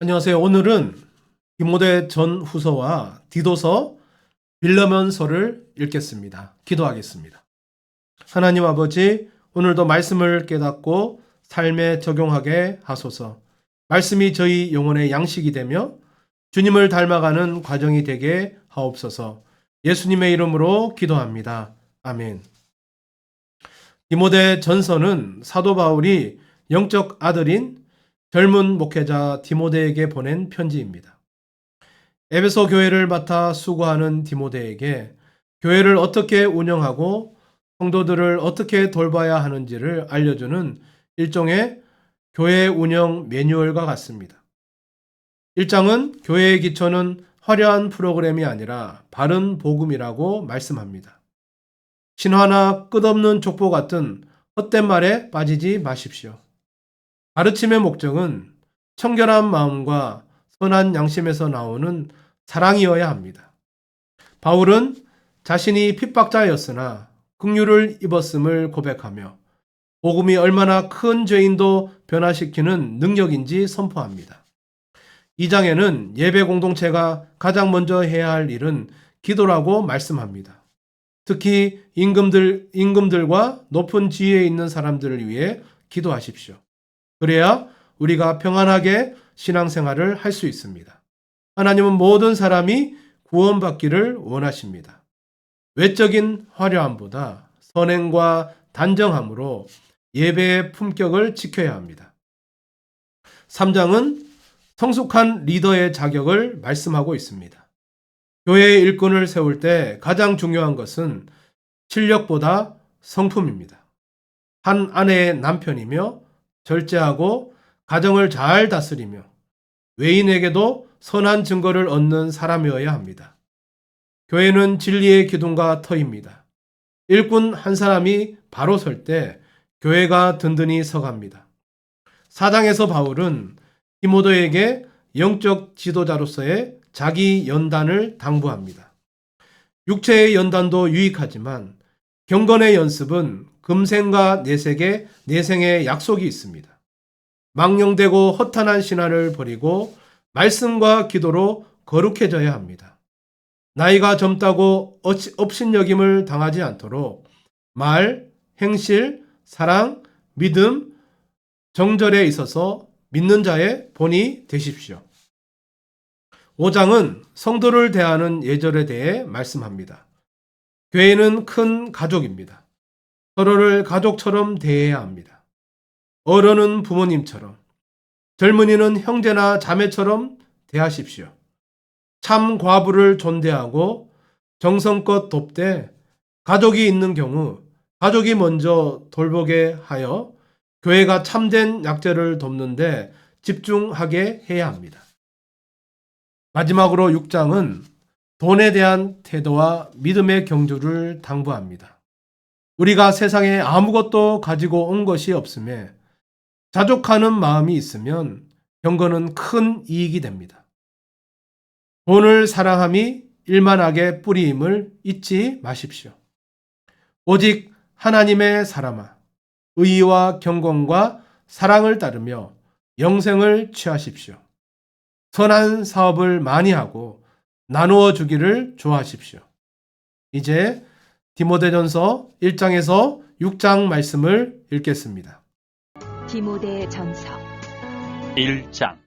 안녕하세요. 오늘은 디모데 전후서와 디도서, 빌레몬서를 읽겠습니다. 기도하겠습니다. 하나님 아버지, 오늘도 말씀을 깨닫고 삶에 적용하게 하소서. 말씀이 저희 영혼의 양식이 되며 주님을 닮아가는 과정이 되게 하옵소서. 예수님의 이름으로 기도합니다. 아멘. 디모데 전서는 사도 바울이 영적 아들인 젊은 목회자 디모데에게 보낸 편지입니다. 에베소 교회를 맡아 수고하는 디모데에게 교회를 어떻게 운영하고 성도들을 어떻게 돌봐야 하는지를 알려주는 일종의 교회 운영 매뉴얼과 같습니다. 1장은 교회의 기초는 화려한 프로그램이 아니라 바른 복음이라고 말씀합니다. 신화나 끝없는 족보 같은 헛된 말에 빠지지 마십시오. 가르침의 목적은 청결한 마음과 선한 양심에서 나오는 사랑이어야 합니다. 바울은 자신이 핍박자였으나 긍휼을 입었음을 고백하며 복음이 얼마나 큰 죄인도 변화시키는 능력인지 선포합니다. 2장에는 예배 공동체가 가장 먼저 해야 할 일은 기도라고 말씀합니다. 특히 임금들과 높은 지위에 있는 사람들을 위해 기도하십시오. 그래야 우리가 평안하게 신앙생활을 할 수 있습니다. 하나님은 모든 사람이 구원받기를 원하십니다. 외적인 화려함보다 선행과 단정함으로 예배의 품격을 지켜야 합니다. 3장은 성숙한 리더의 자격을 말씀하고 있습니다. 교회의 일꾼을 세울 때 가장 중요한 것은 실력보다 성품입니다. 한 아내의 남편이며 절제하고 가정을 잘 다스리며 외인에게도 선한 증거를 얻는 사람이어야 합니다. 교회는 진리의 기둥과 터입니다. 일꾼 한 사람이 바로 설 때 교회가 든든히 서갑니다. 4장에서 바울은 디모데에게 영적 지도자로서의 자기 연단을 당부합니다. 육체의 연단도 유익하지만 경건의 연습은 금생과 내생의 약속이 있습니다. 망령되고 허탄한 신화를 버리고 말씀과 기도로 거룩해져야 합니다. 나이가 젊다고 업신여김을 당하지 않도록 말, 행실, 사랑, 믿음, 정절에 있어서 믿는 자의 본이 되십시오. 5장은 성도를 대하는 예절에 대해 말씀합니다. 교회는 큰 가족입니다. 서로를 가족처럼 대해야 합니다. 어른은 부모님처럼, 젊은이는 형제나 자매처럼 대하십시오. 참 과부를 존대하고 정성껏 돕되 가족이 있는 경우 가족이 먼저 돌보게 하여 교회가 참된 약자를 돕는데 집중하게 해야 합니다. 마지막으로 6장은 돈에 대한 태도와 믿음의 경주를 당부합니다. 우리가 세상에 아무것도 가지고 온 것이 없음에 자족하는 마음이 있으면 경건은 큰 이익이 됩니다. 돈을 사랑함이 일만하게 뿌리임을 잊지 마십시오. 오직 하나님의 사람아, 의와 경건과 사랑을 따르며 영생을 취하십시오. 선한 사업을 많이 하고 나누어 주기를 좋아하십시오. 이제 디모데전서 1장에서 6장 말씀을 읽겠습니다. 디모데전서 1장.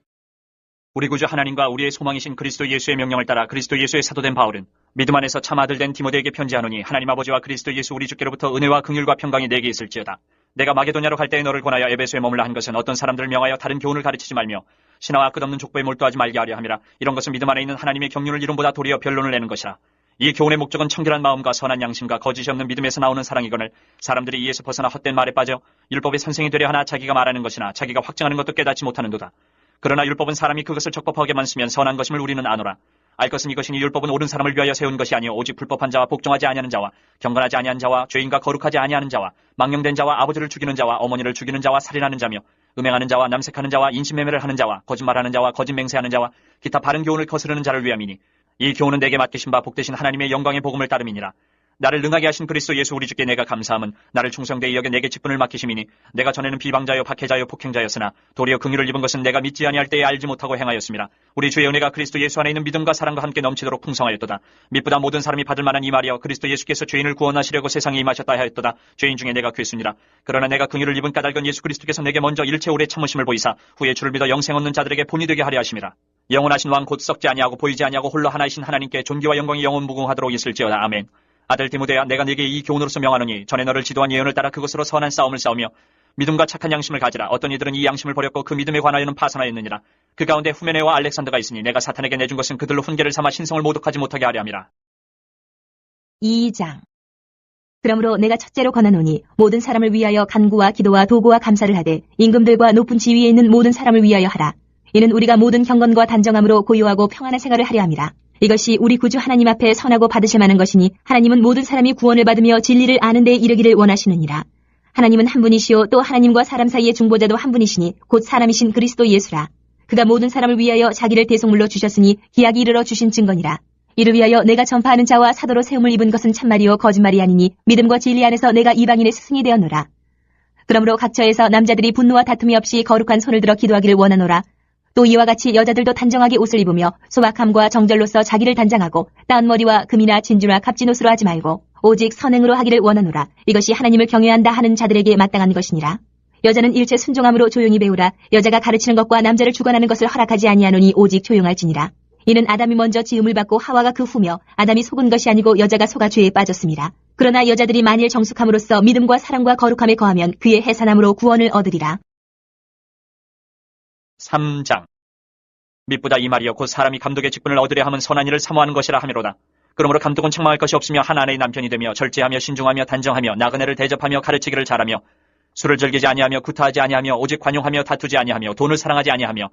우리 구주 하나님과 우리의 소망이신 그리스도 예수의 명령을 따라 그리스도 예수의 사도된 바울은 믿음 안에서 참 아들 된 디모데에게 편지하노니 하나님 아버지와 그리스도 예수 우리 주께로부터 은혜와 긍휼과 평강이 내게 있을지어다. 내가 마게도냐로 갈 때에 너를 권하여 에베소에 머물라 한 것은 어떤 사람들을 명하여 다른 교훈을 가르치지 말며 신화와 끝없는 족보에 몰두하지 말게 하려 함이라. 이런 것은 믿음 안에 있는 하나님의 경륜을 이름보다 도리어 변론을 내는 것이라. 이 교훈의 목적은 청결한 마음과 선한 양심과 거짓이 없는 믿음에서 나오는 사랑이거늘 사람들이 이에서 벗어나 헛된 말에 빠져 율법의 선생이 되려 하나 자기가 말하는 것이나 자기가 확증하는 것도 깨닫지 못하는도다. 그러나 율법은 사람이 그것을 적법하게만 쓰면 선한 것임을 우리는 아노라. 알 것은 이것이니 율법은 옳은 사람을 위하여 세운 것이 아니요 오직 불법한 자와 복종하지 아니하는 자와 경건하지 아니한 자와 죄인과 거룩하지 아니하는 자와 망령된 자와 아버지를 죽이는 자와 어머니를 죽이는 자와 살인하는 자며 음행하는 자와 남색하는 자와 인신매매를 하는 자와 거짓말하는 자와 거짓 맹세하는 자와 기타 바른 교훈을 거스르는 자를 위함이니 이 교훈은 내게 맡기신 바 복되신 하나님의 영광의 복음을 따름이니라. 나를 능하게 하신 그리스도 예수 우리 주께 내가 감사함은 나를 충성되이 여겨 내게 직분을 맡기심이니 내가 전에는 비방자요 박해자요 폭행자였으나 도리어 긍휼을 입은 것은 내가 믿지 아니할 때에 알지 못하고 행하였음이라. 우리 주의 은혜가 그리스도 예수 안에 있는 믿음과 사랑과 함께 넘치도록 풍성하였도다. mit보다 모든 사람이 받을 만한 이 말이여 그리스도 예수께서 죄인을 구원하시려고 세상에 임하셨다 하였도다. 죄인 중에 내가 괴순이라. 그러나 내가 긍휼을 입은 까닭은 예수 그리스도께서 내게 먼저 일체 오래 참으심을 보이사 후에 주를 믿어 영생 얻는 자들에게 본이 되게 하려 하심이라. 영원하신 왕 곧 썩지 아니하고 보이지 아니하고 홀로 하나이신 하나님께 존귀와 영광이 영원 무궁하도록 있을지어다. 아멘. 아들 디모데야, 내가 네게 이 교훈으로서 명하노니 전에 너를 지도한 예언을 따라 그것으로 선한 싸움을 싸우며 믿음과 착한 양심을 가지라. 어떤 이들은 이 양심을 버렸고 그 믿음에 관하여는 파산하였느니라. 그 가운데 후메네와 알렉산더가 있으니 내가 사탄에게 내준 것은 그들로 훈계를 삼아 신성을 모독하지 못하게 하려 함이라. 2장. 그러므로 내가 첫째로 권하노니 모든 사람을 위하여 간구와 기도와 도구와 감사를 하되 임금들과 높은 지위에 있는 모든 사람을 위하여 하라. 이는 우리가 모든 경건과 단정함으로 고요하고 평안한 생활을 하려 함이라. 이것이 우리 구주 하나님 앞에 선하고 받으실 만한 것이니 하나님은 모든 사람이 구원을 받으며 진리를 아는 데 이르기를 원하시느니라. 하나님은 한 분이시요 또 하나님과 사람 사이의 중보자도 한 분이시니 곧 사람이신 그리스도 예수라. 그가 모든 사람을 위하여 자기를 대속물로 주셨으니 기약이 이르러 주신 증거니라. 이를 위하여 내가 전파하는 자와 사도로 세움을 입은 것은 참말이요 거짓말이 아니니 믿음과 진리 안에서 내가 이방인의 스승이 되었노라. 그러므로 각처에서 남자들이 분노와 다툼이 없이 거룩한 손을 들어 기도하기를 원하노라. 또 이와 같이 여자들도 단정하게 옷을 입으며 소박함과 정절로서 자기를 단장하고 따은 머리와 금이나 진주나 값진 옷으로 하지 말고 오직 선행으로 하기를 원하노라. 이것이 하나님을 경외한다 하는 자들에게 마땅한 것이니라. 여자는 일체 순종함으로 조용히 배우라. 여자가 가르치는 것과 남자를 주관하는 것을 허락하지 아니하노니 오직 조용할지니라. 이는 아담이 먼저 지음을 받고 하와가 그 후며 아담이 속은 것이 아니고 여자가 속아 죄에 빠졌습니다. 그러나 여자들이 만일 정숙함으로써 믿음과 사랑과 거룩함에 거하면 그의 해산함으로 구원을 얻으리라. 3장. mit보다 이 말이여 곧 사람이 감독의 직분을 얻으려 함은 선한 일을 사모하는 것이라 하미로다. 그러므로 감독은 책망할 것이 없으며 한 아내의 남편이 되며 절제하며 신중하며 단정하며 나그네를 대접하며 가르치기를 잘하며 술을 즐기지 아니하며 구타하지 아니하며 오직 관용하며 다투지 아니하며 돈을 사랑하지 아니하며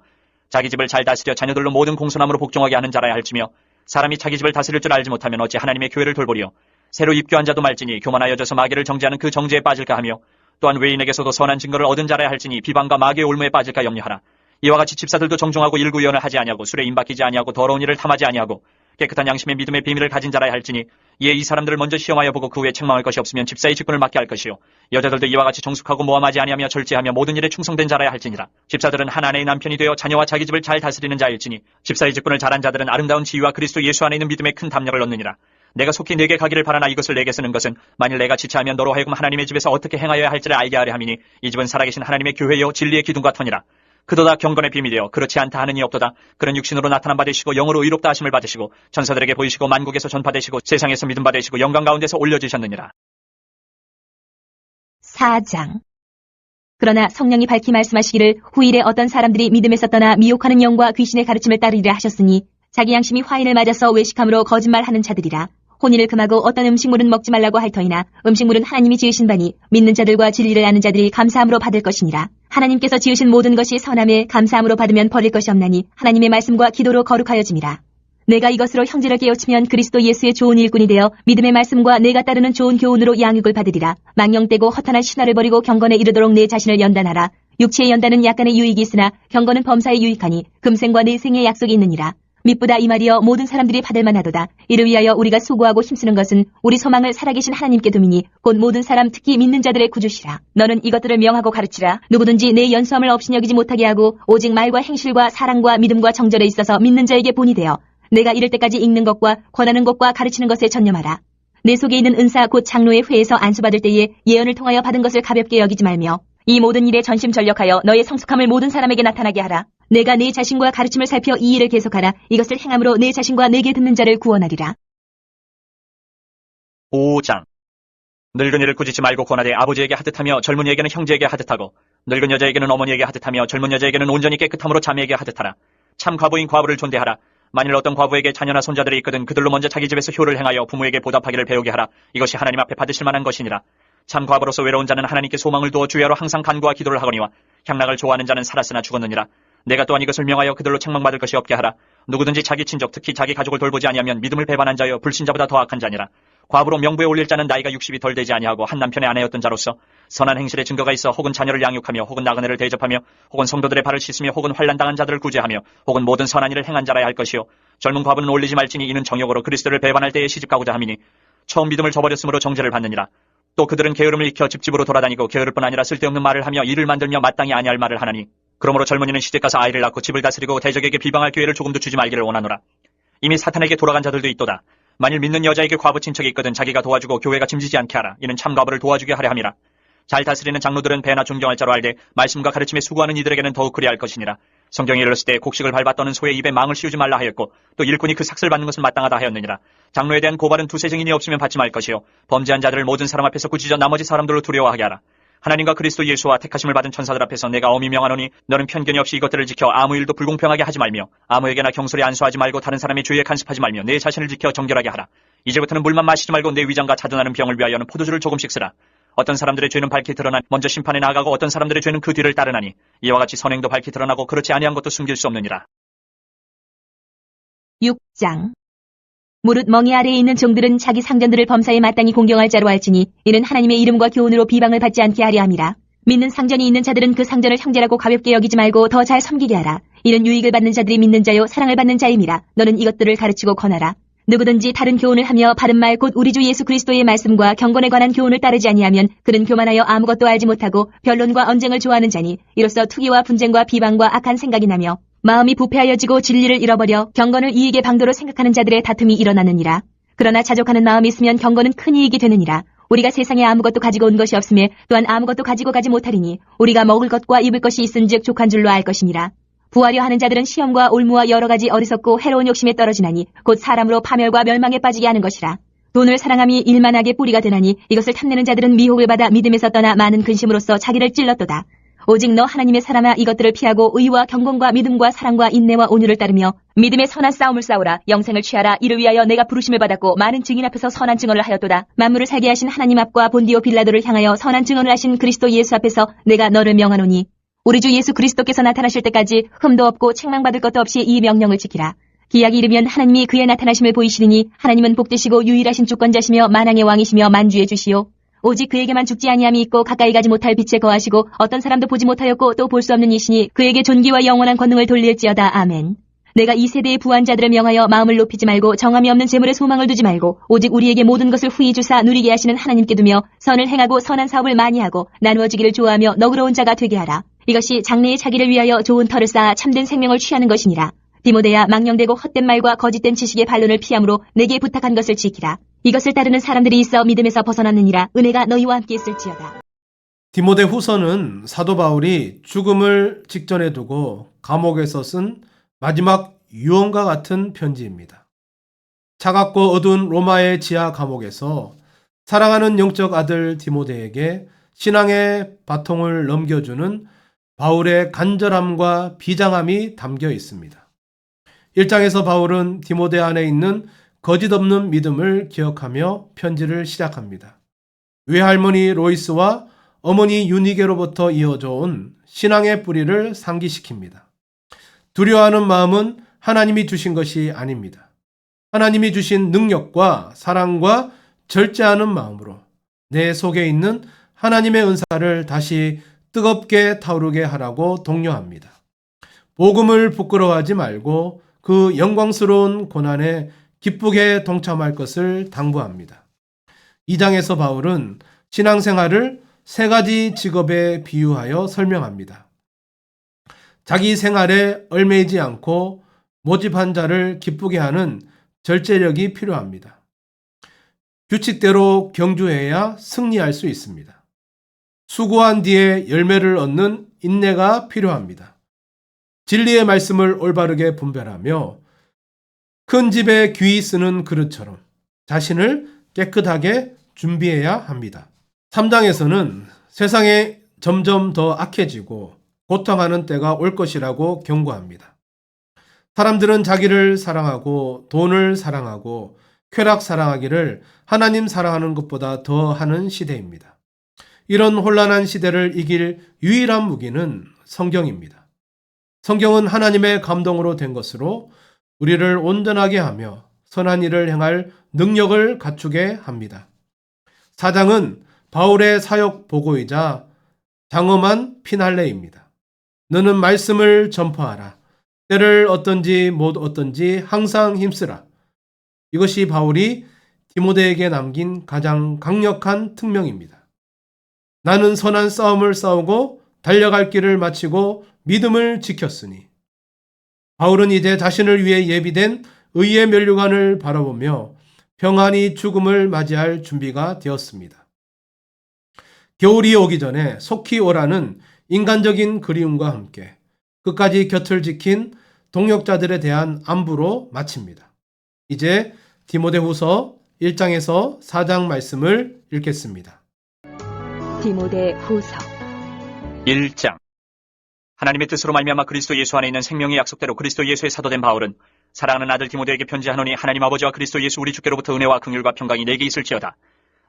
자기 집을 잘 다스려 자녀들로 모든 공손함으로 복종하게 하는 자라야 할지며 사람이 자기 집을 다스릴 줄 알지 못하면 어찌 하나님의 교회를 돌보리요. 새로 입교한 자도 말지니 교만하여져서 마귀를 정죄하는 그 정죄에 빠질까 하며 또한 외인에게서도 선한 증거를 얻은 자라야 할지니 비방과 마귀의 올무에 빠질까 염려하라. 이와 같이 집사들도 정중하고 일구의언을 하지 아니하고 술에 임박이지 아니하고 더러운 일을 탐하지 아니하고 깨끗한 양심의 믿음의 비밀을 가진 자라야 할지니 이에 이 사람들을 먼저 시험하여 보고 그 후에 책망할 것이 없으면 집사의 직분을 맡게 할 것이요. 여자들도 이와 같이 정숙하고 모함하지 아니하며 절제하며 모든 일에 충성된 자라야 할지니라. 집사들은 한 아내의 남편이 되어 자녀와 자기 집을 잘 다스리는 자일지니 집사의 직분을 잘한 자들은 아름다운 지위와 그리스도 예수 안에 있는 믿음의 큰 담력을 얻느니라. 내가 속히 내게 가기를 바라나 이것을 내게 쓰는 것은 만일 내가 지체하면 너로 하여금 하나님의 집에서 어떻게 행하여야 할지를 알게 하려 함이니 이 집은 살아계신 하나님의 교회요 진리의 기둥과 터니라. 그도다 경건의 비밀이여 그렇지 않다 하는 이 없도다. 그는 육신으로 나타난 바 되시고 영으로 의롭다 하심을 받으시고 천사들에게 보이시고 만국에서 전파되시고 세상에서 믿음 받으시고 영광 가운데서 올려지셨느니라. 4장. 그러나 성령이 밝히 말씀하시기를 후일에 어떤 사람들이 믿음에서 떠나 미혹하는 영과 귀신의 가르침을 따르리라 하셨으니 자기 양심이 화인을 맞아서 외식함으로 거짓말하는 자들이라. 혼인을 금하고 어떤 음식물은 먹지 말라고 할 터이나 음식물은 하나님이 지으신 바니 믿는 자들과 진리를 아는 자들이 감사함으로 받을 것이니라. 하나님께서 지으신 모든 것이 선함에 감사함으로 받으면 버릴 것이 없나니 하나님의 말씀과 기도로 거룩하여짐이라. 내가 이것으로 형제를 깨우치면 그리스도 예수의 좋은 일꾼이 되어 믿음의 말씀과 내가 따르는 좋은 교훈으로 양육을 받으리라. 망령되고 허탄한 신화를 버리고 경건에 이르도록 내 자신을 연단하라. 육체의 연단은 약간의 유익이 있으나 경건은 범사에 유익하니 금생과 내생의 약속이 있느니라. mit보다 이 말이여 모든 사람들이 받을 만하도다. 이를 위하여 우리가 수고하고 힘쓰는 것은 우리 소망을 살아계신 하나님께 두미니 곧 모든 사람 특히 믿는 자들의 구주시라. 너는 이것들을 명하고 가르치라. 누구든지 내 연수함을 없이 여기지 못하게 하고 오직 말과 행실과 사랑과 믿음과 정절에 있어서 믿는 자에게 본이 되어 내가 이를 때까지 읽는 것과 권하는 것과 가르치는 것에 전념하라. 내 속에 있는 은사 곧 장로의 회에서 안수받을 때에 예언을 통하여 받은 것을 가볍게 여기지 말며 이 모든 일에 전심전력하여 너의 성숙함을 모든 사람에게 나타나게 하라. 내가 내 자신과 가르침을 살펴 이 일을 계속하라. 이것을 행함으로 내 자신과 내게 듣는 자를 구원하리라. 5장. 늙은이를 꾸짖지 말고 권하되 아버지에게 하듯하며 젊은이에게는 형제에게 하듯하고 늙은 여자에게는 어머니에게 하듯하며 젊은 여자에게는 온전히 깨끗함으로 자매에게 하듯하라. 참 과부인 과부를 존대하라. 만일 어떤 과부에게 자녀나 손자들이 있거든 그들로 먼저 자기 집에서 효를 행하여 부모에게 보답하기를 배우게 하라. 이것이 하나님 앞에 받으실 만한 것이니라. 참 과부로서 외로운 자는 하나님께 소망을 두어 주야로 항상 간구와 기도를 하거니와 향락을 좋아하는 자는 살았으나 죽었느니라. 내가 또한 이것을 명하여 그들로 책망받을 것이 없게 하라. 누구든지 자기 친족 특히 자기 가족을 돌보지 아니하면 믿음을 배반한 자여 불신자보다 더 악한 자니라. 과부로 명부에 올릴 자는 나이가 60이 덜 되지 아니하고 한 남편의 아내였던 자로서 선한 행실의 증거가 있어 혹은 자녀를 양육하며 혹은 나그네를 대접하며 혹은 성도들의 발을 씻으며 혹은 환난당한 자들을 구제하며 혹은 모든 선한 일을 행한 자라야 할 것이요 젊은 과부는 올리지 말지니 이는 정욕으로 그리스도를 배반할 때에 시집가고자 함이니 처음 믿음을 저버렸으므로 정죄를 받느니라. 또 그들은 게으름을 익혀 집집으로 돌아다니고 게으를 뿐 아니라 쓸데없는 말을 하며 일을 만들며 마땅히 아니할 말을 하나니 그러므로 젊은이는 시집가서 아이를 낳고 집을 다스리고 대적에게 비방할 기회를 조금도 주지 말기를 원하노라. 이미 사탄에게 돌아간 자들도 있도다. 만일 믿는 여자에게 과부 친척이 있거든 자기가 도와주고 교회가 짐지지 않게 하라. 이는 참 과부를 도와주게 하려 함이라. 잘 다스리는 장로들은 배나 존경할 자로 알되 말씀과 가르침에 수고하는 이들에게는 더욱 그리할 것이니라. 성경에 이르렀을 때 곡식을 밟아 떠는 소의 입에 망을 씌우지 말라 하였고 또 일꾼이 그 삭슬 받는 것은 마땅하다 하였느니라. 장로에 대한 고발은 두세 증인이 없으면 받지 말 것이요 범죄한 자들을 모든 사람 앞에서 꾸짖어 나머지 사람들로 두려워하게 하라. 하나님과 그리스도 예수와 택하심을 받은 천사들 앞에서 내가 엄히 명하노니 너는 편견이 없이 이것들을 지켜 아무 일도 불공평하게 하지 말며 아무에게나 경솔히 안수하지 말고 다른 사람의 죄에 간섭하지 말며 내 자신을 지켜 정결하게 하라. 이제부터는 물만 마시지 말고 내 위장과 자존하는 병을 위하여는 포도주를 조금씩 쓰라. 어떤 사람들의 죄는 밝히 드러나 먼저 심판에 나아가고 어떤 사람들의 죄는 그 뒤를 따르나니 이와 같이 선행도 밝히 드러나고 그렇지 아니한 것도 숨길 수 없느니라. 6장. 무릇 멍에 아래에 있는 종들은 자기 상전들을 범사에 마땅히 공경할 자로 알지니 이는 하나님의 이름과 교훈으로 비방을 받지 않게 하려 함이라. 믿는 상전이 있는 자들은 그 상전을 형제라고 가볍게 여기지 말고 더 잘 섬기게 하라. 이는 유익을 받는 자들이 믿는 자요 사랑을 받는 자임이라. 너는 이것들을 가르치고 권하라. 누구든지 다른 교훈을 하며 바른 말 곧 우리 주 예수 그리스도의 말씀과 경건에 관한 교훈을 따르지 아니하면 그는 교만하여 아무것도 알지 못하고 변론과 언쟁을 좋아하는 자니 이로써 투기와 분쟁과 비방과 악한 생각이 나며 마음이 부패하여지고 진리를 잃어버려 경건을 이익의 방도로 생각하는 자들의 다툼이 일어나느니라. 그러나 자족하는 마음이 있으면 경건은 큰 이익이 되느니라. 우리가 세상에 아무것도 가지고 온 것이 없음에 또한 아무것도 가지고 가지 못하리니 우리가 먹을 것과 입을 것이 있은즉 족한 줄로 알 것이니라. 부하려 하는 자들은 시험과 올무와 여러 가지 어리석고 해로운 욕심에 떨어지나니 곧 사람으로 파멸과 멸망에 빠지게 하는 것이라. 돈을 사랑함이 일만하게 뿌리가 되나니 이것을 탐내는 자들은 미혹을 받아 믿음에서 떠나 많은 근심으로써 자기를 찔렀도다. 오직 너 하나님의 사람아 이것들을 피하고 의와 경건과 믿음과 사랑과 인내와 온유를 따르며 믿음의 선한 싸움을 싸우라. 영생을 취하라. 이를 위하여 내가 부르심을 받았고 많은 증인 앞에서 선한 증언을 하였도다. 만물을 살게 하신 하나님 앞과 본디오 빌라도를 향하여 선한 증언을 하신 그리스도 예수 앞에서 내가 너를 명하노니 우리 주 예수 그리스도께서 나타나실 때까지 흠도 없고 책망받을 것도 없이 이 명령을 지키라. 기약이 이르면 하나님이 그의 나타나심을 보이시리니 하나님은 복되시고 유일하신 주권자시며 만왕의 왕이시며 만주의 주시오. 오직 그에게만 죽지 아니함이 있고 가까이 가지 못할 빛에 거하시고 어떤 사람도 보지 못하였고 또 볼 수 없는 이시니 그에게 존귀와 영원한 권능을 돌릴지어다. 아멘. 내가 이 세대의 부한 자들을 명하여 마음을 높이지 말고 정함이 없는 재물에 소망을 두지 말고 오직 우리에게 모든 것을 후히 주사 누리게 하시는 하나님께 두며 선을 행하고 선한 사업을 많이 하고 나누어지기를 좋아하며 너그러운 자가 되게 하라. 이것이 장래의 자기를 위하여 좋은 터를 쌓아 참된 생명을 취하는 것이니라. 디모데야 망령되고 헛된 말과 거짓된 지식의 반론을 피함으로 내게 부탁한 것을 지키라. 이것을 따르는 사람들이 있어 믿음에서 벗어났느니라. 은혜가 너희와 함께 있을지어다. 디모데 후서는 사도 바울이 죽음을 직전에 두고 감옥에서 쓴 마지막 유언과 같은 편지입니다. 차갑고 어두운 로마의 지하 감옥에서 사랑하는 영적 아들 디모데에게 신앙의 바통을 넘겨주는 바울의 간절함과 비장함이 담겨 있습니다. 1장에서 바울은 디모데 안에 있는 거짓 없는 믿음을 기억하며 편지를 시작합니다. 외할머니 로이스와 어머니 유니게로부터 이어져 온 신앙의 뿌리를 상기시킵니다. 두려워하는 마음은 하나님이 주신 것이 아닙니다. 하나님이 주신 능력과 사랑과 절제하는 마음으로 내 속에 있는 하나님의 은사를 다시 뜨겁게 타오르게 하라고 독려합니다. 복음을 부끄러워하지 말고 그 영광스러운 고난에 기쁘게 동참할 것을 당부합니다. 2장에서 바울은 신앙생활을 세 가지 직업에 비유하여 설명합니다. 자기 생활에 얽매이지 않고 모집한 자를 기쁘게 하는 절제력이 필요합니다. 규칙대로 경주해야 승리할 수 있습니다. 수고한 뒤에 열매를 얻는 인내가 필요합니다. 진리의 말씀을 올바르게 분별하며 큰 집에 귀 쓰는 그릇처럼 자신을 깨끗하게 준비해야 합니다. 3장에서는 세상에 점점 더 악해지고 고통하는 때가 올 것이라고 경고합니다. 사람들은 자기를 사랑하고 돈을 사랑하고 쾌락 사랑하기를 하나님 사랑하는 것보다 더 하는 시대입니다. 이런 혼란한 시대를 이길 유일한 무기는 성경입니다. 성경은 하나님의 감동으로 된 것으로 우리를 온전하게 하며 선한 일을 행할 능력을 갖추게 합니다. 4장은 바울의 사역 보고이자 장엄한 피날레입니다. 너는 말씀을 전파하라. 때를 어떤지 못 어떤지 항상 힘쓰라. 이것이 바울이 디모데에게 남긴 가장 강력한 특명입니다. 나는 선한 싸움을 싸우고 달려갈 길을 마치고 믿음을 지켰으니. 바울은 이제 자신을 위해 예비된 의의 면류관을 바라보며 평안히 죽음을 맞이할 준비가 되었습니다. 겨울이 오기 전에 속히 오라는 인간적인 그리움과 함께 끝까지 곁을 지킨 동역자들에 대한 안부로 마칩니다. 이제 디모데후서 1장에서 4장 말씀을 읽겠습니다. 디모데후서 1장. 하나님의 뜻으로 말미암아 그리스도 예수 안에 있는 생명의 약속대로 그리스도 예수의 사도된 바울은 사랑하는 아들 디모데에게 편지하노니 하나님 아버지와 그리스도 예수 우리 주께로부터 은혜와 긍휼과 평강이 내게 있을지어다.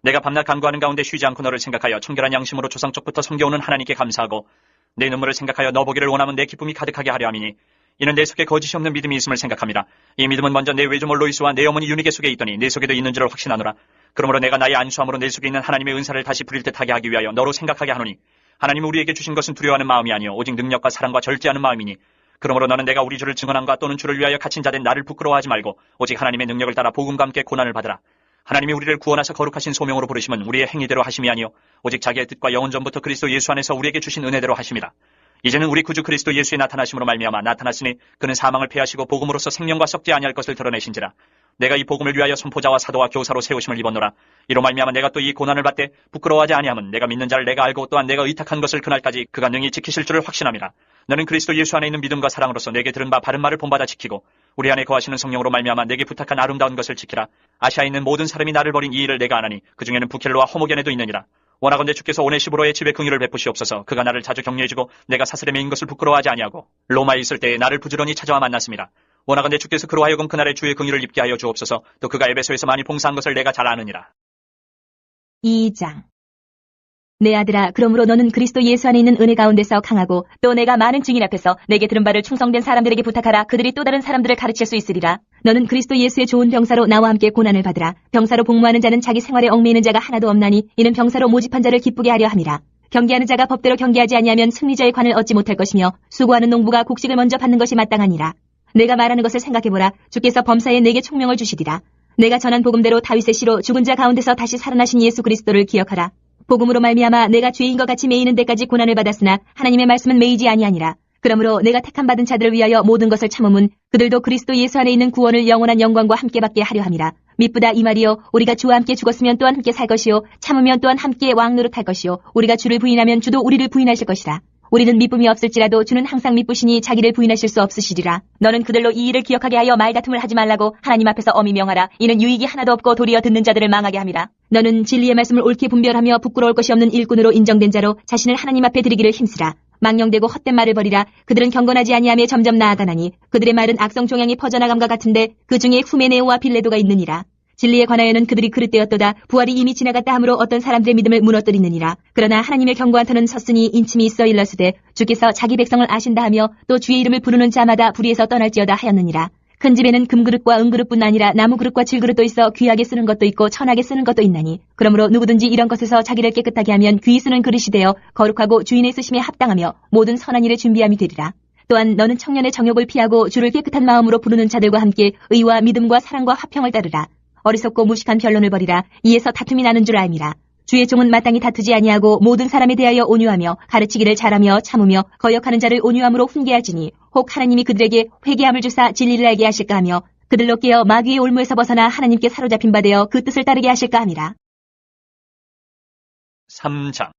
내가 밤낮 간구하는 가운데 쉬지 않고 너를 생각하여 청결한 양심으로 조상적부터 섬겨오는 하나님께 감사하고 내 눈물을 생각하여 너 보기를 원하면 내 기쁨이 가득하게 하려 함이니 이는 내 속에 거짓이 없는 믿음이 있음을 생각합니다. 이 믿음은 먼저 내 외조모 로이스와 내 어머니 유니게 속에 있더니 내 속에도 있는 줄을 확신하노라. 그러므로 내가 나의 안수함으로 내 속에 있는 하나님의 은사를 다시 부릴 듯하게 하기 위하여 너로 생각하게 하노니 하나님이 우리에게 주신 것은 두려워하는 마음이 아니요 오직 능력과 사랑과 절제하는 마음이니 그러므로 너는 내가 우리 주를 증언함과 또는 주를 위하여 갇힌 자된 나를 부끄러워하지 말고 오직 하나님의 능력을 따라 복음과 함께 고난을 받으라. 하나님이 우리를 구원하사 거룩하신 소명으로 부르심은 우리의 행위대로 하심이 아니요 오직 자기의 뜻과 영원 전부터 그리스도 예수 안에서 우리에게 주신 은혜대로 하심이라. 이제는 우리 구주 그리스도 예수의 나타나심으로 말미암아 나타났으니 그는 사망을 패하시고 복음으로서 생명과 썩지 아니할 것을 드러내신지라. 내가 이 복음을 위하여 선포자와 사도와 교사로 세우심을 입었노라. 이로 말미암아 내가 또 이 고난을 받되 부끄러워하지 아니함은 내가 믿는 자를 내가 알고 또한 내가 의탁한 것을 그날까지 그가 능히 지키실 줄을 확신함이라. 너는 그리스도 예수 안에 있는 믿음과 사랑으로서 내게 들은 바 바른 말을 본받아 지키고 우리 안에 거하시는 성령으로 말미암아 내게 부탁한 아름다운 것을 지키라. 아시아에 있는 모든 사람이 나를 버린 이 일을 내가 아나니 그 중에는 부켈로와 호모겐에도 있느니라. 원하건대 주께서 오네시보로의 집에 긍휼을 베푸시옵소서. 그가 나를 자주 격려해주고 내가 사슬에 매인 것을 부끄러워하지 아니하고 로마에 있을 때에 나를 부지런히 찾아와 만났습니다. 원하건대 주께서 그로 하여금 그날의 주의 긍휼을 입게 하여 주옵소서. 또 그가 에베소에서 많이 봉사한 것을 내가 잘 아느니라. 2장. 내 아들아, 그러므로 너는 그리스도 예수 안에 있는 은혜 가운데서 강하고 또 내가 많은 증인 앞에서 내게 들은 바를 충성된 사람들에게 부탁하라. 그들이 또 다른 사람들을 가르칠 수 있으리라. 너는 그리스도 예수의 좋은 병사로 나와 함께 고난을 받으라. 병사로 복무하는 자는 자기 생활에 얽매이는 자가 하나도 없나니 이는 병사로 모집한 자를 기쁘게 하려 함이라. 경계하는 자가 법대로 경계하지 아니하면 승리자의 관을 얻지 못할 것이며 수고하는 농부가 곡식을 먼저 받는 것이 마땅하니라. 내가 말하는 것을 생각해보라. 주께서 범사에 내게 총명을 주시리라. 내가 전한 복음대로 다윗의 씨로 죽은 자 가운데서 다시 살아나신 예수 그리스도를 기억하라. 복음으로 말미암아 내가 죄인과 같이 매이는 데까지 고난을 받았으나 하나님의 말씀은 매이지 아니하니라. 그러므로 내가 택함 받은 자들을 위하여 모든 것을 참음은 그들도 그리스도 예수 안에 있는 구원을 영원한 영광과 함께 받게 하려 함이라. 미쁘다 이 말이요 우리가 주와 함께 죽었으면 또한 함께 살 것이요 참으면 또한 함께 왕노릇할 것이요 우리가 주를 부인하면 주도 우리를 부인하실 것이라. 우리는 미쁨이 없을지라도 주는 항상 미쁘시니 자기를 부인하실 수 없으시리라. 너는 그들로 이 일을 기억하게 하여 말다툼을 하지 말라고 하나님 앞에서 엄히 명하라. 이는 유익이 하나도 없고 도리어 듣는 자들을 망하게 함이라. 너는 진리의 말씀을 옳게 분별하며 부끄러울 것이 없는 일꾼으로 인정된 자로 자신을 하나님 앞에 드리기를 힘쓰라. 망령되고 헛된 말을 버리라. 그들은 경건하지 아니하며 점점 나아가나니 그들의 말은 악성 종양이 퍼져나감과 같은데 그 중에 후메네오와 빌레도가 있느니라. 진리에 관하여는 그들이 그릇되었도다. 부활이 이미 지나갔다 함으로 어떤 사람들의 믿음을 무너뜨리느니라. 그러나 하나님의 경고한 터는 섰으니 인침이 있어 일러스되 주께서 자기 백성을 아신다 하며 또 주의 이름을 부르는 자마다 불의에서 떠날지어다 하였느니라. 큰 집에는 금그릇과 은그릇뿐 아니라 나무그릇과 질그릇도 있어 귀하게 쓰는 것도 있고 천하게 쓰는 것도 있나니 그러므로 누구든지 이런 것에서 자기를 깨끗하게 하면 귀히 쓰는 그릇이 되어 거룩하고 주인의 쓰심에 합당하며 모든 선한 일에 준비함이 되리라. 또한 너는 청년의 정욕을 피하고 주를 깨끗한 마음으로 부르는 자들과 함께 의와 믿음과 사랑과 화평을 따르라. 어리석고 무식한 변론을 벌이라. 이에서 다툼이 나는 줄 알미라. 주의 종은 마땅히 다투지 아니하고 모든 사람에 대하여 온유하며 가르치기를 잘하며 참으며 거역하는 자를 온유함으로 훈계할지니 혹 하나님이 그들에게 회개함을 주사 진리를 알게 하실까 하며 그들로 깨어 마귀의 올무에서 벗어나 하나님께 사로잡힌 바 되어 그 뜻을 따르게 하실까 함이라. 3장.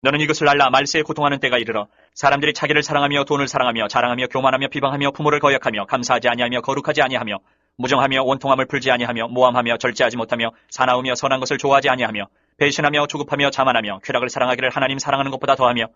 너는 이것을 알라. 말세에 고통하는 때가 이르러 사람들이 자기를 사랑하며 돈을 사랑하며 자랑하며 교만하며 비방하며 부모를 거역하며 감사하지 아니하며 거룩하지 아니하며 무정하며 원통함을 풀지 아니하며 모함하며 절제하지 못하며 사나우며 선한 것을 좋아하지 아니하며 배신하며 조급하며 자만하며 쾌락을 사랑하기를 하나님 사랑하는 것보다 더하며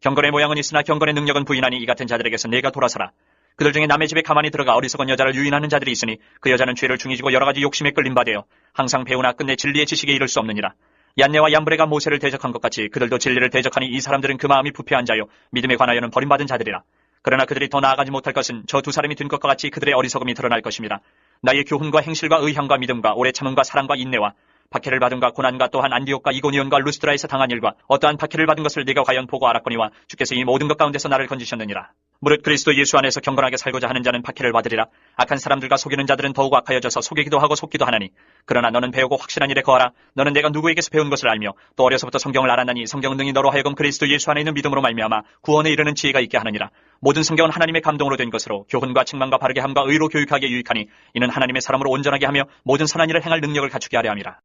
경건의 모양은 있으나 경건의 능력은 부인하니 이 같은 자들에게서 내가 돌아서라. 그들 중에 남의 집에 가만히 들어가 어리석은 여자를 유인하는 자들이 있으니 그 여자는 죄를 중이지고 여러 가지 욕심에 끌린 바 되어 항상 배우나 끝내 진리의 지식에 이를 수 없느니라. 얀네와 얀브레가 모세를 대적한 것 같이 그들도 진리를 대적하니 이 사람들은 그 마음이 부패한 자요 믿음에 관하여는 버림받은 자들이라. 그러나 그들이 더 나아가지 못할 것은 저 두 사람이 된 것과 같이 그들의 어리석음이 드러날 것입니다. 나의 교훈과 행실과 의향과 믿음과 오래 참음과 사랑과 인내와 박해를 받은가 고난과 또한 안디옥과 이고니온과 루스드라에서 당한 일과 어떠한 박해를 받은 것을 네가 과연 보고 알았거니와 주께서 이 모든 것 가운데서 나를 건지셨느니라. 무릇 그리스도 예수 안에서 경건하게 살고자 하는 자는 박해를 받으리라. 악한 사람들과 속이는 자들은 더욱 악하여져서 속이기도 하고 속기도 하나니. 그러나 너는 배우고 확실한 일에 거하라. 너는 내가 누구에게서 배운 것을 알며 또 어려서부터 성경을 알았나니 성경은 능히 너로 하여금 그리스도 예수 안에 있는 믿음으로 말미암아 구원에 이르는 지혜가 있게 하느니라. 모든 성경은 하나님의 감동으로 된 것으로 교훈과 책망과 바르게 함과 의로 교육하기에 유익하니 이는 하나님의 사람으로 온전하게 하며 모든 선한 일을 행할 능력을 갖추게 하려 함이라.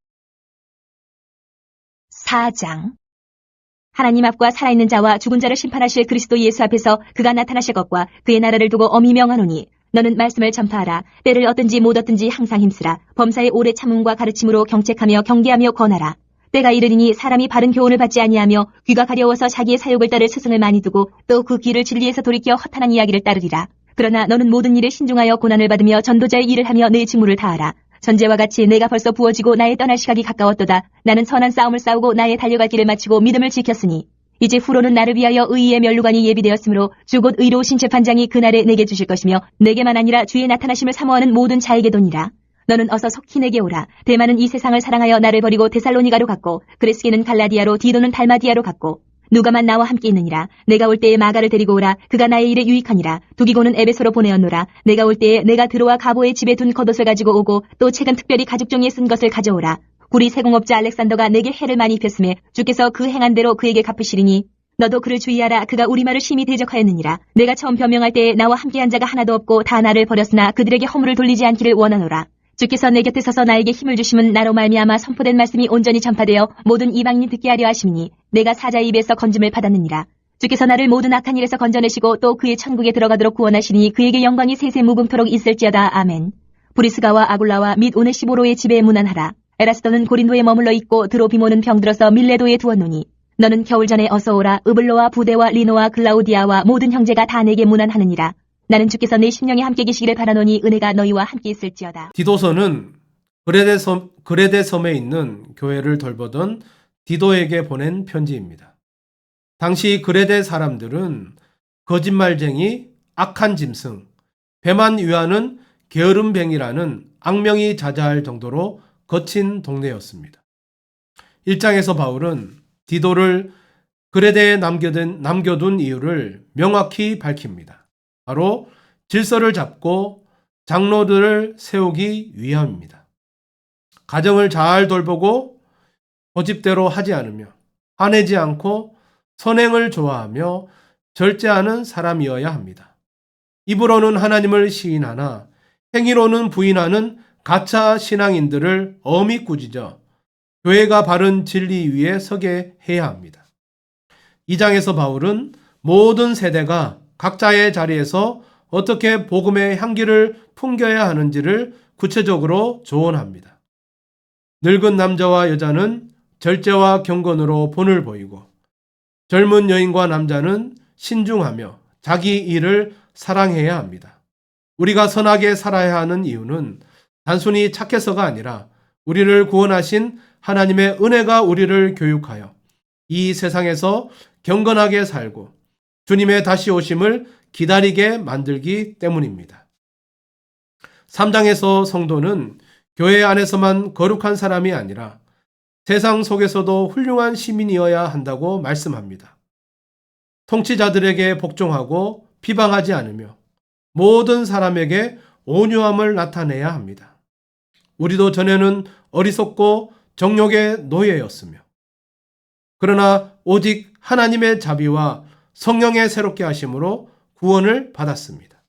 4장. 하나님 앞과 살아있는 자와 죽은 자를 심판하실 그리스도 예수 앞에서 그가 나타나실 것과 그의 나라를 두고 엄히 명하노니 너는 말씀을 전파하라. 때를 얻든지 못 얻든지 항상 힘쓰라. 범사의 오래 참음과 가르침으로 경책하며 경계하며 권하라. 때가 이르리니 사람이 바른 교훈을 받지 아니하며 귀가 가려워서 자기의 사욕을 따를 스승을 많이 두고 또 그 귀를 진리에서 돌이켜 허탄한 이야기를 따르리라. 그러나 너는 모든 일에 신중하여 고난을 받으며 전도자의 일을 하며 내 직무를 다하라. 전제와 같이 내가 벌써 부어지고 나의 떠날 시각이 가까웠도다. 나는 선한 싸움을 싸우고 나의 달려갈 길을 마치고 믿음을 지켰으니 이제 후로는 나를 위하여 의의 면류관이 예비되었으므로 주 곧 의로우신 재판장이 그날에 내게 주실 것이며 내게만 아니라 주의 나타나심을 사모하는 모든 자에게도니라. 너는 어서 속히 내게 오라. 대만은 이 세상을 사랑하여 나를 버리고 데살로니가로 갔고 그레스게는 갈라디아로 디도는 달마디아로 갔고 누가만 나와 함께 있느니라. 내가 올 때에 마가를 데리고 오라. 그가 나의 일에 유익하니라. 두기고는 에베소로 보내었노라. 내가 올 때에 내가 드로와 가보의 집에 둔 겉옷을 가지고 오고 또 책은 특별히 가죽 종이에 쓴 것을 가져오라. 구리 세공업자 알렉산더가 내게 해를 많이 입혔음에 주께서 그 행한 대로 그에게 갚으시리니 너도 그를 주의하라. 그가 우리말을 심히 대적하였느니라. 내가 처음 변명할 때에 나와 함께한 자가 하나도 없고 다 나를 버렸으나 그들에게 허물을 돌리지 않기를 원하노라. 주께서 내 곁에 서서 나에게 힘을 주심은 나로 말미암아 선포된 말씀이 온전히 전파되어 모든 이방인이 듣게 하려 하심이니 내가 사자의 입에서 건짐을 받았느니라. 주께서 나를 모든 악한 일에서 건져내시고 또 그의 천국에 들어가도록 구원하시니 그에게 영광이 세세 무궁토록 있을지어다. 아멘. 브리스가와 아굴라와 및 오네시보로의 집에 문안하라. 에라스도는 고린도에 머물러 있고 드로비모는 병들어서 밀레도에 두었노니 너는 겨울 전에 어서 오라. 으블로와 부데와 리노와 글라우디아와 모든 형제가 다 내게 문안하느니라. 나는 주께서 내 심령에 함께 계시기를 바라노니 은혜가 너희와 함께 있을지어다. 디도서는 그레데 섬에 있는 교회를 돌보던 디도에게 보낸 편지입니다. 당시 그레데 사람들은 거짓말쟁이, 악한 짐승, 배만 위하는 게으름뱅이라는 악명이 자자할 정도로 거친 동네였습니다. 1장에서 바울은 디도를 그레데에 남겨둔 이유를 명확히 밝힙니다. 바로 질서를 잡고 장로들을 세우기 위함입니다. 가정을 잘 돌보고 고집대로 하지 않으며 화내지 않고 선행을 좋아하며 절제하는 사람이어야 합니다. 입으로는 하나님을 시인하나 행위로는 부인하는 가짜 신앙인들을 엄히 꾸짖어 교회가 바른 진리 위에 서게 해야 합니다. 2장에서 바울은 모든 세대가 각자의 자리에서 어떻게 복음의 향기를 풍겨야 하는지를 구체적으로 조언합니다. 늙은 남자와 여자는 절제와 경건으로 본을 보이고 젊은 여인과 남자는 신중하며 자기 일을 사랑해야 합니다. 우리가 선하게 살아야 하는 이유는 단순히 착해서가 아니라 우리를 구원하신 하나님의 은혜가 우리를 교육하여 이 세상에서 경건하게 살고 주님의 다시 오심을 기다리게 만들기 때문입니다. 3장에서 성도는 교회 안에서만 거룩한 사람이 아니라 세상 속에서도 훌륭한 시민이어야 한다고 말씀합니다. 통치자들에게 복종하고 비방하지 않으며 모든 사람에게 온유함을 나타내야 합니다. 우리도 전에는 어리석고 정욕의 노예였으며 그러나 오직 하나님의 자비와 성령의 새롭게 하심으로 구원을 받았습니다.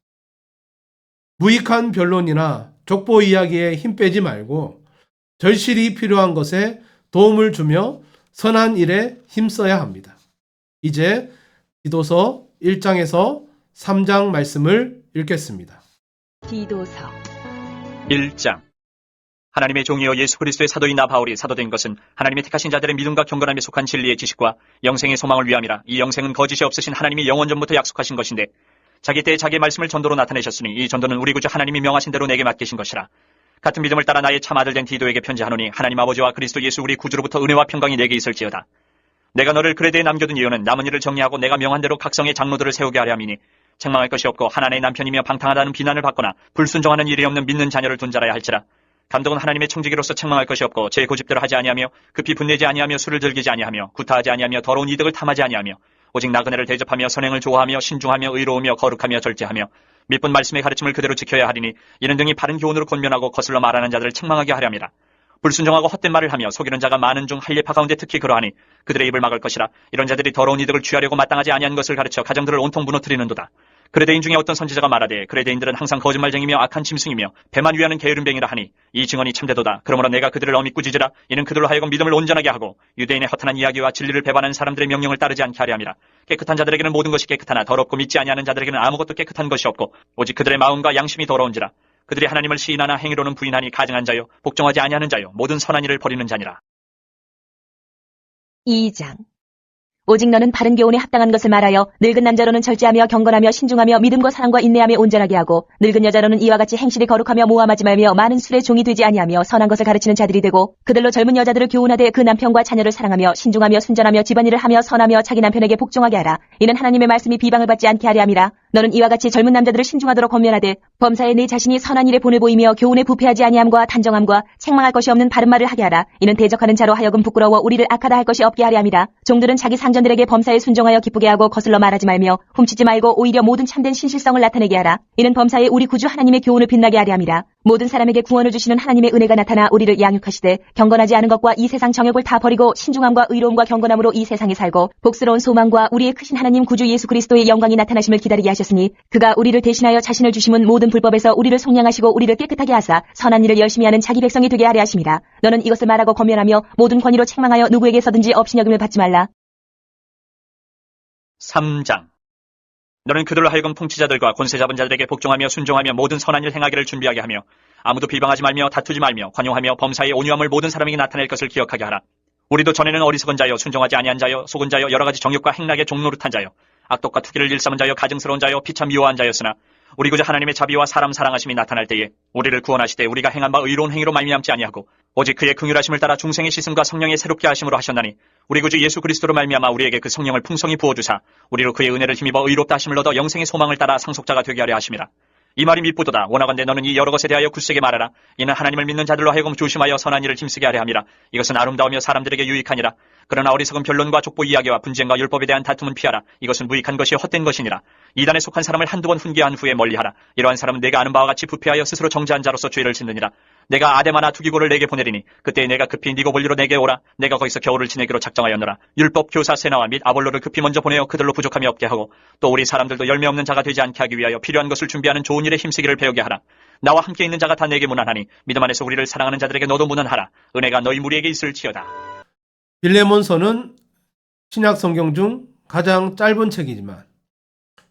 무익한 변론이나 족보 이야기에 힘 빼지 말고 절실히 필요한 것에 도움을 주며 선한 일에 힘써야 합니다. 이제 디도서 1장에서 3장 말씀을 읽겠습니다. 디도서 1장. 하나님의 종이요 예수 그리스도의 사도인 나 바울이 사도된 것은 하나님의 택하신 자들의 믿음과 경건함에 속한 진리의 지식과 영생의 소망을 위함이라. 이 영생은 거짓이 없으신 하나님이 영원전부터 약속하신 것인데 자기 때에 자기의 말씀을 전도로 나타내셨으니 이 전도는 우리 구주 하나님이 명하신 대로 내게 맡기신 것이라. 같은 믿음을 따라 나의 참 아들 된 디도에게 편지하노니 하나님 아버지와 그리스도 예수 우리 구주로부터 은혜와 평강이 내게 있을지어다. 내가 너를 그레데에 남겨둔 이유는 남은 일을 정리하고 내가 명한 대로 각성의 장로들을 세우게 하려 함이니 책망할 것이 없고 하나님의 남편이며 방탕하다는 비난을 받거나 불순종하는 일이 없는 믿는 자녀를 둔 자라야 할지라. 감독은 하나님의 청지기로서 책망할 것이 없고 제 고집대로 하지 아니하며 급히 분내지 아니하며 술을 즐기지 아니하며 구타하지 아니하며 더러운 이득을 탐하지 아니하며 오직 나그네를 대접하며 선행을 좋아하며 신중하며 의로우며 거룩하며 절제하며 밑분 말씀의 가르침을 그대로 지켜야 하리니 이는 등이 바른 교훈으로 권면하고 거슬러 말하는 자들을 책망하게 하려 함이라. 불순종하고 헛된 말을 하며 속이는 자가 많은 중 할례파 가운데 특히 그러하니 그들의 입을 막을 것이라. 이런 자들이 더러운 이득을 취하려고 마땅하지 아니한 것을 가르쳐 가정들을 온통 무너뜨리는도다. 그레대인 중에 어떤 선지자가 말하되 그레대인들은 항상 거짓말쟁이며 악한 짐승이며 배만 위하는 게으름뱅이라 하니 이 증언이 참되도다. 그러므로 내가 그들을 엄히 꾸짖으라. 이는 그들로 하여금 믿음을 온전하게 하고 유대인의 허탄한 이야기와 진리를 배반하는 사람들의 명령을 따르지 않게 하려 함이라. 깨끗한 자들에게는 모든 것이 깨끗하나 더럽고 믿지 아니하는 자들에게는 아무것도 깨끗한 것이 없고 오직 그들의 마음과 양심이 더러운지라. 그들이 하나님을 시인하나 행위로는 부인하니 가증한 자요 복종하지 아니하는 자요 모든 선한 일을 버리는 자니라. 2장. 오직 너는 바른 교훈에 합당한 것을 말하여 늙은 남자로는 절제하며 경건하며 신중하며 믿음과 사랑과 인내하며 온전하게 하고 늙은 여자로는 이와 같이 행실이 거룩하며 모함하지 말며 많은 술의 종이 되지 아니하며 선한 것을 가르치는 자들이 되고 그들로 젊은 여자들을 교훈하되 그 남편과 자녀를 사랑하며 신중하며 순전하며 집안일을 하며 선하며 자기 남편에게 복종하게 하라. 이는 하나님의 말씀이 비방을 받지 않게 하려 함이라. 너는 이와 같이 젊은 남자들을 신중하도록 권면하되 범사에 네 자신이 선한 일에 본을 보이며 교훈에 부패하지 아니함과 단정함과 책망할 것이 없는 바른 말을 하게 하라. 이는 대적하는 자로 하여금 부끄러워 우리를 악하다 할 것이 없게 하려 함이라. 종들은 자기 상전들에게 범사에 순종하여 기쁘게 하고 거슬러 말하지 말며 훔치지 말고 오히려 모든 참된 신실성을 나타내게 하라. 이는 범사에 우리 구주 하나님의 교훈을 빛나게 하려 함이라. 모든 사람에게 구원을 주시는 하나님의 은혜가 나타나 우리를 양육하시되 경건하지 않은 것과 이 세상 정욕을 다 버리고 신중함과 의로움과 경건함으로 이 세상에 살고 복스러운 소망과 우리의 크신 하나님 구주 예수 그리스도의 영광이 나타나심을 기다리게 하셨으니 그가 우리를 대신하여 자신을 주심은 모든 불법에서 우리를 속량하시고 우리를 깨끗하게 하사 선한 일을 열심히 하는 자기 백성이 되게 하려 하심이라. 너는 이것을 말하고 권면하며 모든 권위로 책망하여 누구에게서든지 업신여김을 받지 말라. 3장. 너는 그들로 하여금 통치자들과 권세 잡은 자들에게 복종하며 순종하며 모든 선한 일 행하기를 준비하게 하며 아무도 비방하지 말며 다투지 말며 관용하며 범사의 온유함을 모든 사람에게 나타낼 것을 기억하게 하라. 우리도 전에는 어리석은 자여 순종하지 아니한 자여 속은 자여 여러 가지 정욕과 행락에 종노릇한 자여 악독과 투기를 일삼은 자여 가증스러운 자여 피차 미워한 자였으나 우리 구주 하나님의 자비와 사람 사랑하심이 나타날 때에 우리를 구원하시되 우리가 행한 바 의로운 행위로 말미암지 아니하고 오직 그의 긍휼하심을 따라 중생의 씻음과 성령의 새롭게 하심으로 하셨나니 우리 구주 예수 그리스도로 말미암아 우리에게 그 성령을 풍성히 부어주사 우리로 그의 은혜를 힘입어 의롭다 하심을 얻어 영생의 소망을 따라 상속자가 되게 하려 하심이라. 이 말이 미쁘도다. 원하건대 너는 이 여러 것에 대하여 굳세게 말하라. 이는 하나님을 믿는 자들로 하여금 조심하여 선한 일을 힘쓰게 하려 함이라. 이것은 아름다우며 사람들에게 유익하니라. 그러나 어리석은 변론과 족보 이야기와 분쟁과 율법에 대한 다툼은 피하라. 이것은 무익한 것이 헛된 것이니라. 이단에 속한 사람을 한두 번 훈계한 후에 멀리하라. 이러한 사람은 내가 아는 바와 같이 부패하여 스스로 정죄한 자로서 죄를 짓느니라. 내가 아데마나 두기고를 내게 보내리니 그때 내가 급히 니고볼리로 내게 오라. 내가 거기서 겨울을 지내기로 작정하였노라. 율법 교사 세나와 및 아볼로를 급히 먼저 보내어 그들로 부족함이 없게 하고 또 우리 사람들도 열매 없는 자가 되지 않게 하기 위하여 필요한 것을 준비하는 좋은 일에 힘쓰기를 배우게 하라. 나와 함께 있는 자가 다 내게 무난하니 믿음 안에서 우리를 사랑하는 자들에게 너도 무난하라. 은혜가 너희 무리에게 있을지어다. 빌레몬서는 신약 성경 중 가장 짧은 책이지만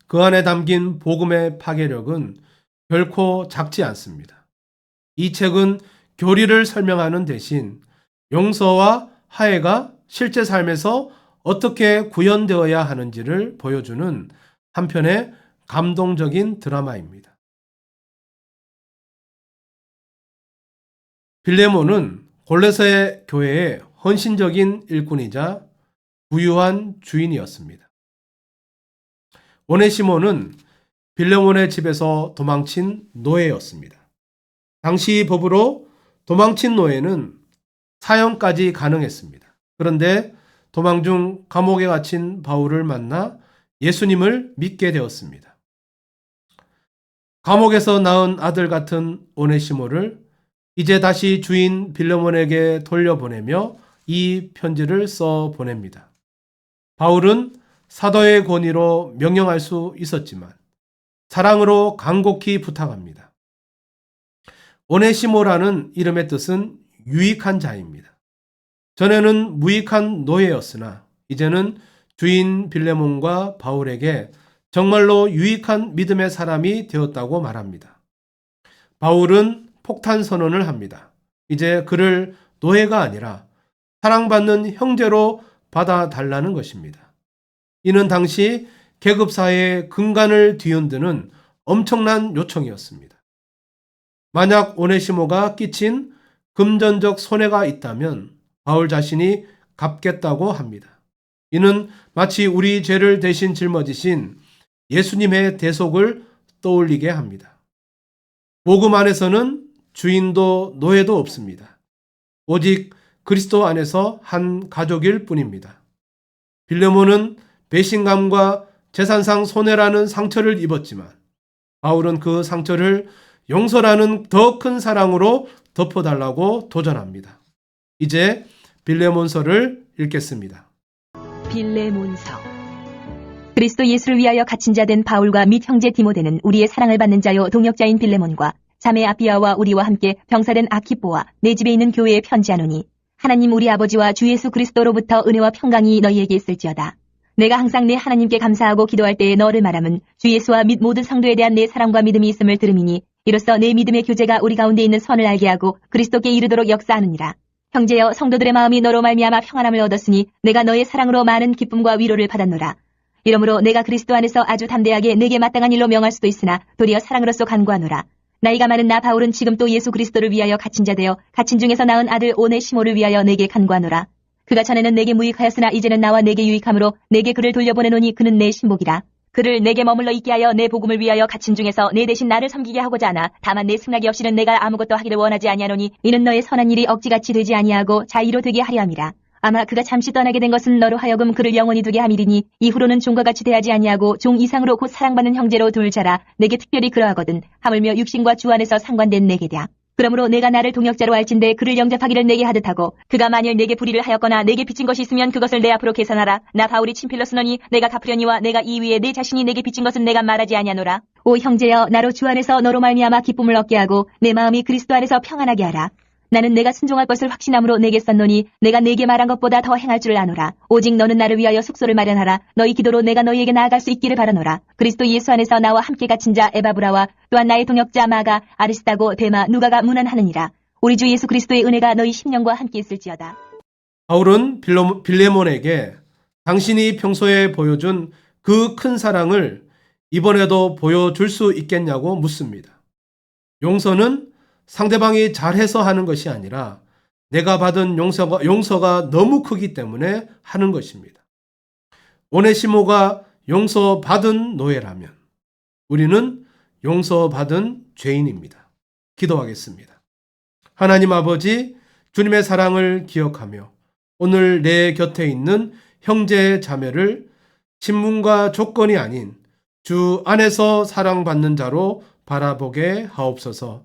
그 안에 담긴 복음의 파괴력은 결코 작지 않습니다. 이 책은 교리를 설명하는 대신 용서와 화해가 실제 삶에서 어떻게 구현되어야 하는지를 보여주는 한편의 감동적인 드라마입니다. 빌레몬은 골로새 교회의 헌신적인 일꾼이자 부유한 주인이었습니다. 오네시모는 빌레몬의 집에서 도망친 노예였습니다. 당시 법으로 도망친 노예는 사형까지 가능했습니다. 그런데 도망 중 감옥에 갇힌 바울을 만나 예수님을 믿게 되었습니다. 감옥에서 낳은 아들 같은 오네시모를 이제 다시 주인 빌레몬에게 돌려보내며 이 편지를 써 보냅니다. 바울은 사도의 권위로 명령할 수 있었지만 사랑으로 간곡히 부탁합니다. 오네시모라는 이름의 뜻은 유익한 자입니다. 전에는 무익한 노예였으나 이제는 주인 빌레몬과 바울에게 정말로 유익한 믿음의 사람이 되었다고 말합니다. 바울은 폭탄 선언을 합니다. 이제 그를 노예가 아니라 사랑받는 형제로 받아달라는 것입니다. 이는 당시 계급사회의 근간을 뒤흔드는 엄청난 요청이었습니다. 만약 오네시모가 끼친 금전적 손해가 있다면 바울 자신이 갚겠다고 합니다. 이는 마치 우리 죄를 대신 짊어지신 예수님의 대속을 떠올리게 합니다. 복음 안에서는 주인도 노예도 없습니다. 오직 그리스도 안에서 한 가족일 뿐입니다. 빌레몬은 배신감과 재산상 손해라는 상처를 입었지만 바울은 그 상처를 용서라는 더 큰 사랑으로 덮어달라고 도전합니다. 이제 빌레몬서를 읽겠습니다. 빌레몬서. 그리스도 예수를 위하여 갇힌 자 된 바울과 및 형제 디모데는 우리의 사랑을 받는 자요 동역자인 빌레몬과 자매 아비아와 우리와 함께 병사된 아키뽀와 내 집에 있는 교회에 편지하노니 하나님 우리 아버지와 주 예수 그리스도로부터 은혜와 평강이 너희에게 있을지어다. 내가 항상 내 하나님께 감사하고 기도할 때에 너를 말함은 주 예수와 및 모든 성도에 대한 내 사랑과 믿음이 있음을 들음이니 이로써 내 믿음의 교제가 우리 가운데 있는 선을 알게 하고 그리스도께 이르도록 역사하느니라. 형제여 성도들의 마음이 너로 말미암아 평안함을 얻었으니 내가 너의 사랑으로 많은 기쁨과 위로를 받았노라. 이러므로 내가 그리스도 안에서 아주 담대하게 내게 마땅한 일로 명할 수도 있으나 도리어 사랑으로서 간구하노라. 나이가 많은 나 바울은 지금 또 예수 그리스도를 위하여 갇힌 자 되어 갇힌 중에서 낳은 아들 오네시모를 위하여 내게 간구하노라. 그가 전에는 내게 무익하였으나 이제는 나와 내게 유익함으로 내게 그를 돌려보내노니 그는 내 신복이라. 그를 내게 머물러 있게 하여 내 복음을 위하여 갇힌 중에서 내 대신 나를 섬기게 하고자 하나 다만 내 승낙이 없이는 내가 아무것도 하기를 원하지 아니하노니 이는 너의 선한 일이 억지같이 되지 아니하고 자의로 되게 하려 함이라. 아마 그가 잠시 떠나게 된 것은 너로 하여금 그를 영원히 두게 함이리니 이후로는 종과 같이 대하지 아니하고 종 이상으로 곧 사랑받는 형제로 둘 자라. 내게 특별히 그러하거든 하물며 육신과 주 안에서 상관된 내게랴. 그러므로 내가 나를 동역자로 알진대 그를 영접하기를 내게 하듯하고 그가 만일 내게 불의를 하였거나 내게 빚진 것이 있으면 그것을 내 앞으로 계산하라. 나 바울이 친필로 쓰노니 내가 갚으려니와 내가 이 위에 내 자신이 내게 빚진 것은 내가 말하지 아니하노라. 오 형제여 나로 주 안에서 너로 말미암아 기쁨을 얻게 하고 내 마음이 그리스도 안에서 평안하게 하라. 나는 내가 순종할 것을 확신함으로 내게 썼노니 내가 내게 말한 것보다 더 행할 줄 아노라. 오직 너는 나를 위하여 숙소를 마련하라. 너희 기도로 내가 너희에게 나아갈 수 있기를 바라노라. 그리스도 예수 안에서 나와 함께 갇힌 자 에바브라와 또한 나의 동역자 마가 아리스타고 데마 누가가 문안하느니라. 우리 주 예수 그리스도의 은혜가 너희 심령과 함께 있을지어다. 바울은 빌레몬에게 당신이 평소에 보여준 그 큰 사랑을 이번에도 보여줄 수 있겠냐고 묻습니다. 용서는 상대방이 잘해서 하는 것이 아니라 내가 받은 용서가 너무 크기 때문에 하는 것입니다. 오네시모가 용서받은 노예라면 우리는 용서받은 죄인입니다. 기도하겠습니다. 하나님 아버지, 주님의 사랑을 기억하며 오늘 내 곁에 있는 형제 자매를 신분과 조건이 아닌 주 안에서 사랑받는 자로 바라보게 하옵소서.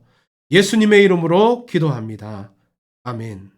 예수님의 이름으로 기도합니다. 아멘.